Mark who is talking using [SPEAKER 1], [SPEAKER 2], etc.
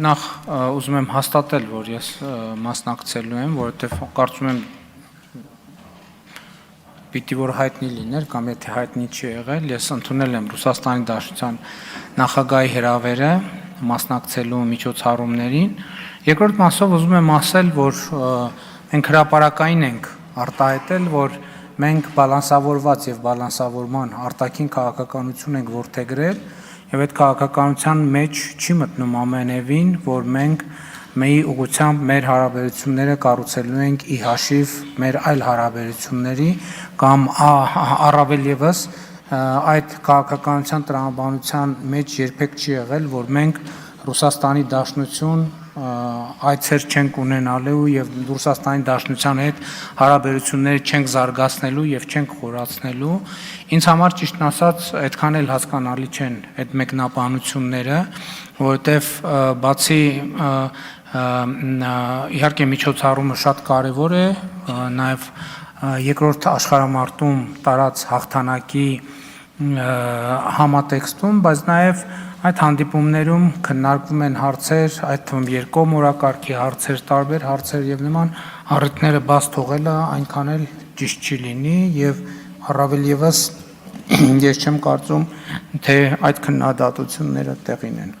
[SPEAKER 1] նախ ուզում եմ հաստատել, որ ես մասնակցելու եմ, որովհետև կարծում եմ պիտի որ հայտնի լիներ կամ եթե հայտնի չի եղել, ես ընդունել եմ Ռուսաստանի Դաշնության նախագահի հրավերը մասնակցելու միջոցառումներին։ Երկրորդ մասով ուզում եմ ասել, որ մենք հրապարակային ենք արտահայտել, որ մենք բալանսավորված եւ բալանսավորման արտաքին քաղաքականություն ենք որդեգրել եւ այդ քաղաքականության մեջ չի մտնում ամենևին, որ մենք մի ուղղությամբ մեր հարաբերությունները կառուցելու ենք ի հաշիվ մեր այլ հարաբերությունների կամ առավել եւս այդ քաղաքականության տրամաբանության մեջ երբեք չի եղել, որ մենք Ռուսաստանի Դաշնություն այցեր չենք ունենալու եւ Ռուսաստանի Դաշնության հետ հարաբերությունները չենք զարգացնելու եւ չենք խորացնելու։ Ինձ համար ճիշտն ասած այդքան էլ հասկանալի չեն այդ մեկնաբանությունները, որովհետեւ բացի իհարկե միջոցառումը շատ կարևոր է, նաեւ երկրորդ աշխարհամարտում տարած հաղթանակի համատեքստում, բայց նաեւ այդ հանդիպումներում քննարկվում են հարցեր, այդ թվում երկկողմ օրակարգի հարցեր, տարբեր հարցեր եւ նման առիթները բաց թողելը այնքան էլ ճիշտ չի լինի եւ առավել եւս ես չեմ կարծում, թե այդ քննադատությունները տեղին են։